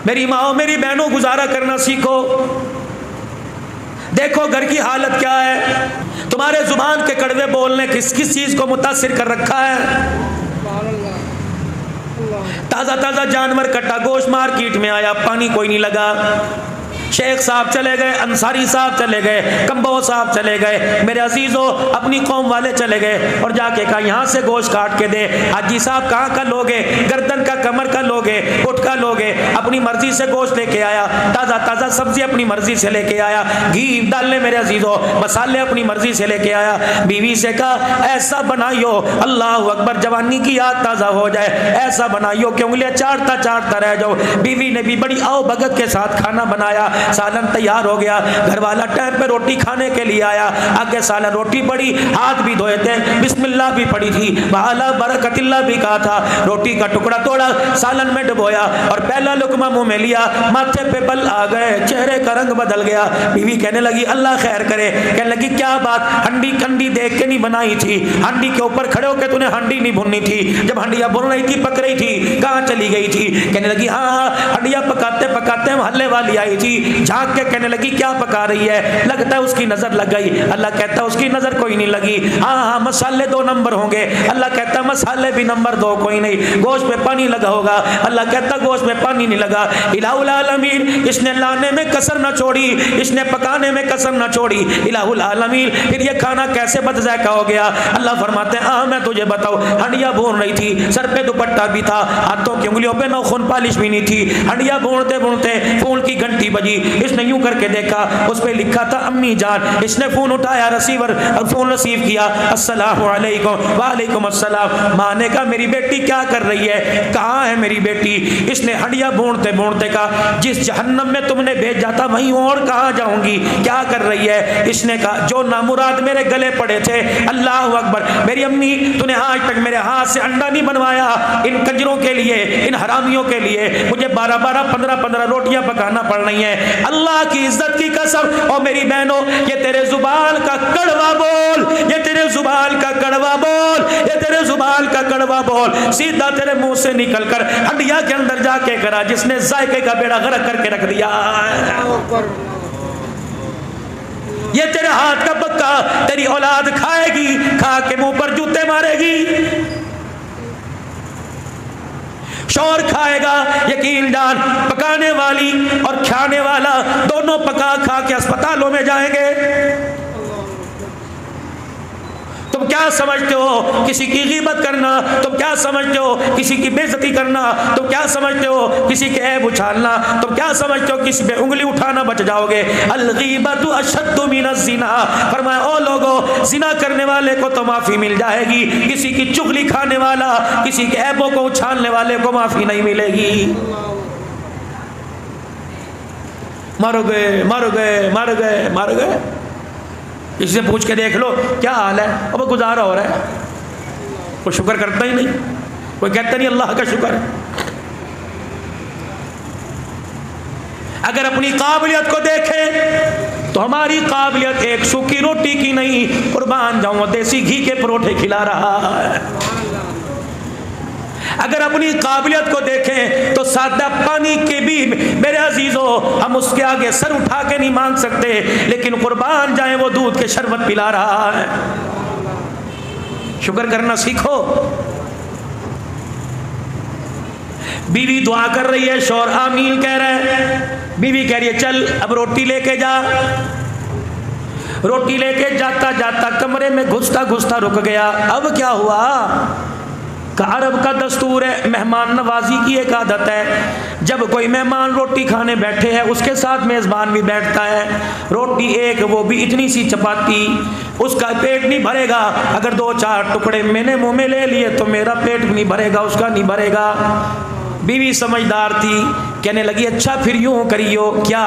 मेरी माओ मेरी बहनों गुजारा करना सीखो। देखो घर की हालत क्या है, तुम्हारे जुबान के कड़वे बोलने किस किस चीज को मुतासिर कर रखा है। ताजा ताजा जानवर कटा गोश्त मार्केट में आया, पानी कोई नहीं लगा। शेख साहब चले गए, अंसारी साहब चले गए, कम्बो साहब चले गए, मेरे अजीजों अपनी कौम वाले चले गए और जाके कहा यहाँ से गोश्त काट के दे। हाजी साहब कहाँ का लोगे, गर्दन का कमर का लोगे, उठ का लोगे। अपनी मर्जी से गोश्त लेके आया, ताज़ा ताज़ा सब्जी अपनी मर्जी से लेके आया, घी डालने मेरे अजीजों, मसाले अपनी मर्जी से लेके आया। बीवी से कहा ऐसा बनाइयो अल्लाह अकबर जवानी की याद ताज़ा हो जाए, ऐसा बनाइयो कि उंगलियाँ चाटता चाटता रह जाओ। बीवी ने भी बड़ी आओ भगत के साथ खाना बनाया, सालन तैयार हो गया। घर वाला टाइम पे रोटी खाने के लिए आया, आगे सालन रोटी पड़ी, हाथ भी धोए थे, बिस्मिल्लाह भी पड़ी थी, वाला बरकतिल्लाह भी कहा था। रोटी का टुकड़ा तोड़ा, सालन में डुबोया और पहला लुकमा मुंह में लिया, माथे पे बल आ गए, चेहरे का रंग बदल गया। बीवी कहने लगी अल्लाह खैर करे। कहने लगी क्या बात, हंडी कंडी देख के नहीं बनाई थी, हंडी के ऊपर खड़े होकर तूने हंडी नहीं भुननी थी, जब हंडिया भुन रही थी पक रही थी, कहाँ चली गई थी। कहने लगी हाँ हाँ हंडिया पकाते पकाते महल्ले वाली आई थी, झांक के कहने लगी क्या पका रही है, लगता है उसकी नजर लग गई। अल्लाह कहता है उसकी नजर कोई नहीं लगी, हाँ हाँ मसाले 2 नंबर होंगे। अल्लाह कहता है मसाले भी नंबर 2 कोई नहीं, गोश्त में पानी लगा होगा। अल्लाह कहता गोश्त में पानी नहीं लगा। इलाहुल आलमीन इसने लाने में कसर न छोड़ी, इसने पकाने में कसर न छोड़ी। इलाहुल आलमीन फिर ये खाना कैसे बदज़ायका हो गया। अल्लाह फरमाते हैं हाँ मैं तुझे बताऊं, हंडिया भून रही थी, सर पे दुपट्टा भी था, हाथों की उंगलियों पे नौखून पालिश भी नहीं थी। हंडिया भूनते भूनते फोन की घंटी बजी, इसने यूं करके देखा, उस पे लिखा था अम्मी जान। इसने फोन उठाया, रिसीवर फोन रिसीव किया, अस्सलामु अलैकुम। वालेकुम अस्सलाम। माँ ने कहा मेरी बेटी क्या कर रही है, कहाँ है मेरी बेटी। इसने हंडिया भूनते भूनते कहा जिस जहन्नम में तुमने भेजा था वहीं और कहाँ जाऊंगी, क्या कर रही है। इसने कहा जो नामुराद मेरे गले पड़े थे, अल्लाह अकबर, मेरी अम्मी तूने आज तक मेरे हाथ से अंडा नहीं बनवाया, इन कंजरों के लिए, इन हरामियों के लिए मुझे 12-12, 15-15 रोटियां पकाना पड़ रही हैं। अल्लाह की इज्जत की कसम, और मेरी बहनों ये तेरे जुबान का कड़वा बोल, ये तेरे जुबान का कड़वा बोल, ये तेरे जुबान का कड़वा बोल सीधा तेरे मुंह से निकल कर हड्डियां के अंदर जाके करा जिसने जायके का बेड़ा गर्क करके रख दिया। ये तेरे हाथ का पक्का तेरी औलाद खाएगी, खा के मुंह पर जूते मारेगी। शौर खाएगा, यकीन जान पकाने वाली और खाने वाला दोनों पका खा के अस्पतालों में जाएंगे। तुम क्या समझते हो किसी की गीबत करना, तुम क्या समझते हो किसी की बेइज्जती करना, तुम क्या समझते हो किसी के ऐब उछालना, तुम क्या समझते हो किसी पे उंगली उठाना बच जाओगे। अल-गीबतु अशद्दु मिनज़-ज़िना। फरमाया ओ लोगों, जिना करने वाले को तो माफी मिल जाएगी, किसी की चुगली खाने वाला, किसी के ऐबों को उछालने वाले को माफी नहीं मिलेगी। मर गए मर गए मर गए मर गए। इससे पूछ के देख लो क्या हाल है, अब गुजारा हो रहा है, कोई शुक्र करता ही नहीं, कोई कहता नहीं अल्लाह का शुक्र। अगर अपनी काबिलियत को देखें तो हमारी काबिलियत एक सूखी रोटी की नहीं, कुर्बान जाऊं देसी घी के परोठे खिला रहा है। अगर अपनी काबिलियत को देखें तो सादा पानी के भी मेरे अजीजों हम उसके आगे सर उठा के नहीं मांग सकते, लेकिन कुर्बान जाए वो दूध के शरबत पिला रहा है। शुक्र करना सीखो। बीवी दुआ कर रही है, शौहर आमीन कह रहे हैं। बीवी कह रही है चल अब रोटी लेके जा। रोटी लेके जाता जाता कमरे में घुसता घुसता रुक गया। अब क्या हुआ, अरब का दस्तूर है, मेहमान नवाजी की एक आदत है, जब कोई मेहमान रोटी खाने बैठे हैं उसके साथ मेज़बान भी बैठता है। रोटी एक, वो भी इतनी सी चपाती, उसका पेट नहीं भरेगा। अगर 2-4 टुकड़े मैंने मुंह में ले लिए तो मेरा पेट भी नहीं भरेगा, उसका नहीं भरेगा। बीवी समझदार थी, कहने लगी अच्छा फिर यूं करियो क्या।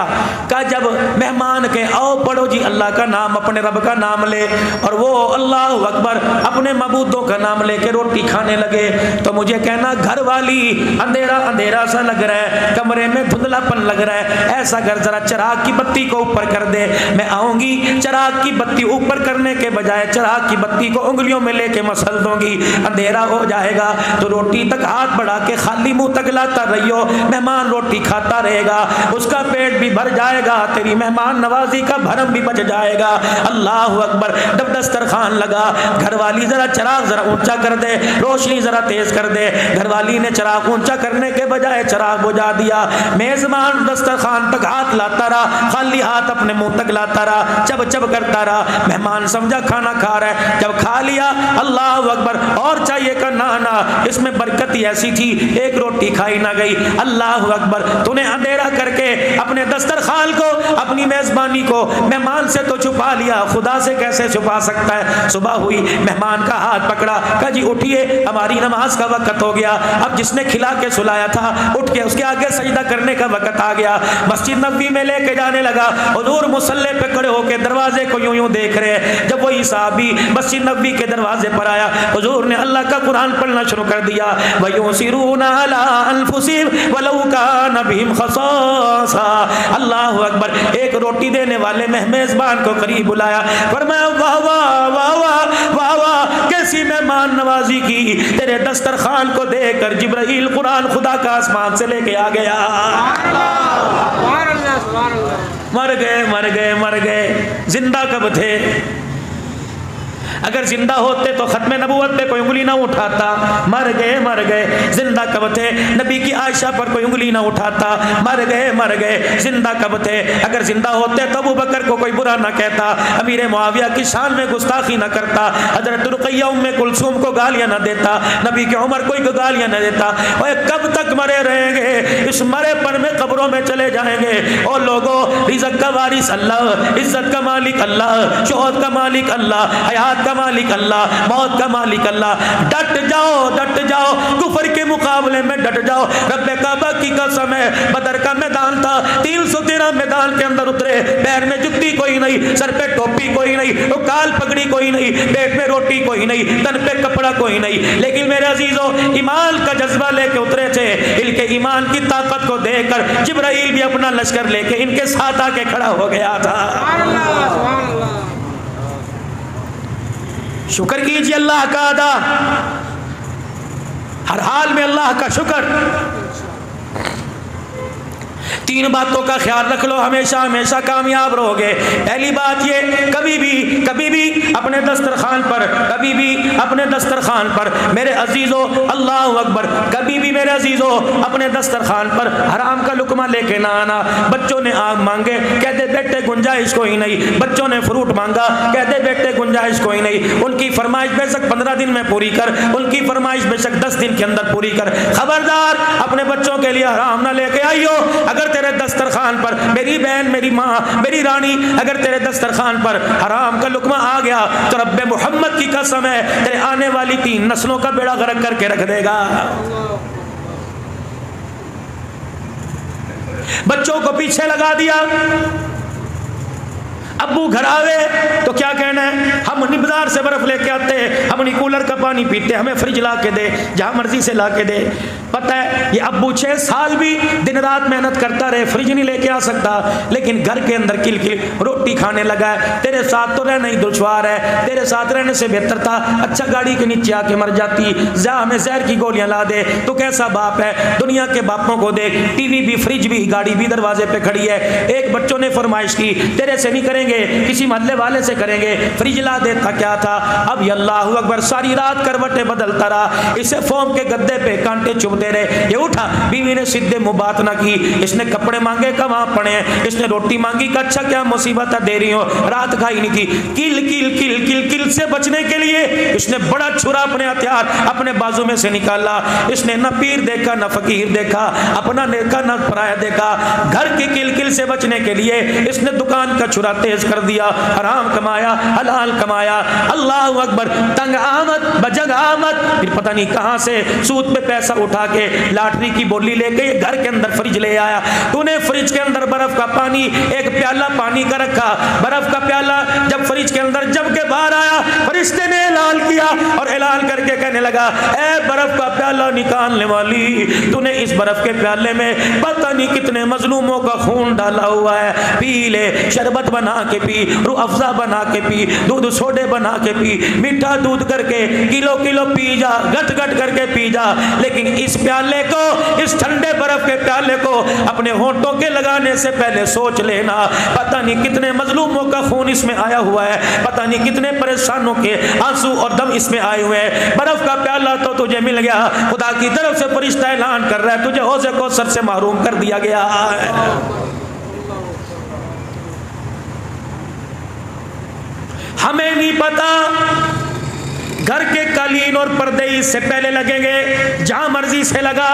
कहा जब मेहमान के आओ पढ़ो जी अल्लाह का नाम, अपने रब का नाम ले, और वो अल्लाह अकबर अपने मबूदों का नाम लेके रोटी खाने लगे, तो मुझे कहना घर वाली अंधेरा अंधेरा सा लग रहा है, कमरे में धुंधलापन लग रहा है, ऐसा कर जरा चिराग की बत्ती को ऊपर कर दे। मैं आऊंगी, चिराग की बत्ती ऊपर करने के बजाय चिराग की बत्ती को उंगलियों में लेके मसल दूंगी, अंधेरा हो जाएगा। तो रोटी तक हाथ बढ़ा के खाली मुंह तक लाता रहियो। मेहमान रोटी रोटी खाता रहेगा, उसका पेट भी भर जाएगा, तेरी मेहमान नवाजी का भरम भी बच जाएगा। अल्लाह अकबर। जब दस्तरखान लगा, घरवाली जरा चराग जरा ऊंचा कर दे, रोशनी जरा तेज कर दे। घरवाली ने चराग ऊंचा करने के बजाय चराग बुझा दिया। मेजबान दस्तरखान तक हाथ लाता रहा, खाली हाथ अपने मुंह तक लाता रहा, चब चब करता रहा। मेहमान समझा खाना खा रहा है, जब खा लिया अल्लाह अकबर, और चाहिए का ना, इसमें बरकत ही ऐसी थी, एक रोटी खाई ना गई। अल्लाह अकबर। तूने अंधेरा करके अपने दस्तरखान को, अपनी मेजबानी को मेहमान से तो छुपा लिया, खुदा से कैसे छुपा सकता है। सुबह हुई, मेहमान का हाथ पकड़ा, कहा जी उठिए, हमारी नमाज का वक्त हो गया। अब जिसने खिला के सुलाया था उठ के उसके आगे सजदा करने का वक्त आ गया। मस्जिद नबवी में लेके जाने लगा। हुजूर मुसल्ले पे खड़े होकर दरवाजे को यूं यूं देख रहे हैं। जब वही साहबी मस्जिद नबवी के दरवाजे पर आया, हुजूर ने अल्लाह का कुरान पढ़ना शुरू कर दिया। वयुसिरूना अला अनफुसिहिम वलौ काना बिहिम खसासा। अल्लाह अकबर। एक रोटी देने वाले मेजबान को करीब बुलाया, फरमाया वाह वाह वाह वाह वाह वाह, कैसी मेहमान नवाजी की। तेरे दस्तरखान को देखकर जिब्राइल कुरान खुदा का आसमान से लेके आ गया। मर गए मर गए मर गए, जिंदा कब थे? अगर जिंदा होते तो खत्म नबूवत पे कोई उंगली ना उठाता। मर गए जिंदा कब थे? नबी की आयशा पर कोई उंगली ना उठाता। मर गए जिंदा कब थे? अगर जिंदा होते तो अबू बकर को कोई बुरा ना कहता, अमीर मुआविया की शान में गुस्ताखी ना करता, हजरत रुकैया उम्मे कुलसूम को गालियां ना देता, नबी के उमर कोई गालियां ना देता। और कब तक मरे रहेंगे? इस मरेपन में कब्रों में चले जाएंगे। और लोगों, रिज़्क़ का वारिस अल्लाह, इज्जत का मालिक अल्लाह, शोहरत का मालिक अल्लाह, हयात का मालिक अल्लाह, मौत का मालिक अल्लाह। डट जाओ, कुफर के मुकाबले में डट जाओ। रब्बे काबा की कसम है, बदर का मैदान था, 313 मैदान के अंदर उतरे, पैर में जुत्ती कोई नहीं, सर पे टोपी कोई नहीं, काल पगड़ी कोई नहीं, पेट में रोटी कोई नहीं, तन पे कपड़ा कोई नहीं, लेकिन मेरे अजीजों ईमान का जज्बा लेके उतरे थे। इनके ईमान की ताकत को देखकर जिब्राइल भी अपना लश्कर लेके इनके साथ आके खड़ा हो गया था। शुक्र कीजिए अल्लाह का अदा, हर हाल में अल्लाह का शुक्र। 3 बातों का ख्याल रख लो, हमेशा हमेशा कामयाब रहोगे। पहली बात ये, कभी भी अपने दस्तरखान पर मेरे अजीजों, अल्लाह अकबर, कभी भी मेरे अजीजों अपने दस्तरखान पर हराम का लुकमा लेके ना आना। बच्चों ने आग मांगे, कहते बेटे गुंजाइश कोई नहीं। बच्चों ने फ्रूट मांगा, कहते बेटे गुंजाइश कोई नहीं। उनकी फरमाइश बेशक 15 दिन में पूरी कर, उनकी फरमाइश बेशक 10 दिन के अंदर पूरी कर। खबरदार अपने बच्चों के लिए हराम ना लेके आइयो। अगर तेरे दस्तरखान पर, मेरी बहन, मेरी माँ, मेरी रानी, अगर तेरे दस्तरखान पर हराम का लुकमा आ गया तो रब्बे मोहम्मद की कसम है, तेरे आने वाली 3 नस्लों का बेड़ा गर्क करके रख देगा। बच्चों को पीछे लगा दिया। अब्बू घर आवे तो क्या कहना है, हम नहीं बाजार से बर्फ लेके आते, हम नहीं कूलर का पानी पीते, हमें फ्रिज ला के दे, जहां मर्जी से ला के दे। पता है ये अब्बू 6 साल भी दिन रात मेहनत करता रहे, फ्रिज नहीं लेके आ सकता, लेकिन घर के अंदर किल किल रोटी खाने लगा है। तेरे साथ तो रहना ही दुश्वार है, तेरे साथ रहने से बेहतर था अच्छा गाड़ी के नीचे आके मर जाती, जा हमें जहर की गोलियां ला दे। तो कैसा बाप है, दुनिया के बापों को देख, टीवी भी, फ्रिज भी, गाड़ी भी दरवाजे पे खड़ी है। एक बच्चों ने फरमाइश की, तेरे से नहीं करेंगे, किसी मोहल्ले वाले से करेंगे, फ्रिज ला देता क्या था। अब ये अल्लाह अकबर सारी रात करवटें बदलता रहा, इसे फोम के गद्दे पे कांटे चुभते रहे। ये उठा, बीवी ने सीधे मुंह बात ना की, इसने कपड़े मांगे का वहां पड़े, इसने रोटी मांगी का अच्छा क्या मुसीबत दे रही हो, रात खाई नहीं थी। किल किल किल किल किल से बचने के लिए इसने बड़ा छुरा अपने हथियार अपने बाजू में से निकाला। इसने न पीर देखा, न फकीर देखा, अपना देखा न पराया देखा। घर की किल किल से बचने के लिए इसने दुकान का छुरा तेज कर दिया, हराम कमाया, हलाल कमाया। अल्लाह अकबर, तंग आमद बजग आमद, फिर पता नहीं कहां से सूद पे पैसा उठा के लॉटरी की बोली लेके घर के अंदर फ्रिज ले आया। तूने फ्रिज के अंदर बर्फ का पानी, एक प्याला पानी का रखा, बर्फ का प्याला जब फ्रिज के अंदर जब के बाहर आया, फरिश्ते ने ऐलान किया और ऐलान करके कहने लगा, ए बर्फ का प्याला निकालने वाली, तूने इस बर्फ के प्याले में पता नहीं कितने मजलूमों का खून डाला हुआ है, पी ले, शरबत बना के पी, रूह अफ़ज़ा बना के पी, दूध सोडे बना के पी, मीठा दूध करके किलो किलो पी जा, घट घट करके पी जा, लेकिन इस प्याले को, इस ठंडे बर्फ के प्याले को अपने होंठों के लगाने से पहले सोच लेना, पता नहीं कितने मजलूमों का खून इसमें आया हुआ है, पता नहीं कितने परेशानों के आंसू और दम इसमें आए हुए हैं। बर्फ का प्याला तो तुझे मिल गया, खुदा की तरफ से फरिश्ता ऐलान कर रहा है तुझे हौज़े कौसर से महरूम कर दिया गया है। हमें नहीं पता घर के कालीन और पर्दे इससे पहले लगेंगे, जहां मर्जी से लगा,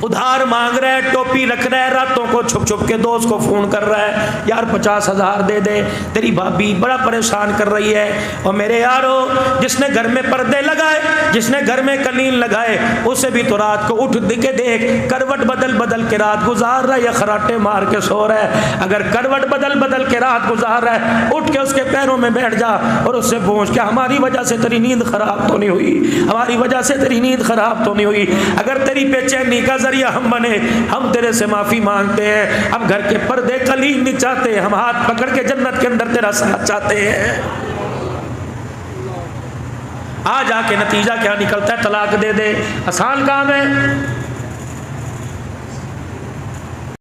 उधार मांग रहा है, टोपी रख रहा है, रातों को छुप छुप के दोस्त को फोन कर रहा है, यार 50,000 दे दे, तेरी भाभी बड़ा परेशान कर रही है। और मेरे यारो, जिसने घर में पर्दे लगाए, जिसने घर में कलीन लगाए, उसे भी तो रात को उठ के देख, करवट बदल बदल के रात गुजार रहा है या खराटे मार के सो रहा है। अगर करवट बदल बदल के रात गुजार रहा है, उठ के उसके पैरों में बैठ जा और उससे पूछ क्या हमारी वजह से तेरी नींद खराब तो नहीं हुई, हमारी वजह से तेरी नींद खराब तो नहीं हुई। अगर तेरी बेचैनी का जरिया हम बने, हम तेरे से माफी मांगते हैं। हम घर के पर्दे कलीन नहीं चाहते, हम हाथ पकड़ के जन्नत के अंदर तेरा साथ चाहते हैं। आ जाके नतीजा क्या निकलता है, तलाक दे दे, आसान काम है।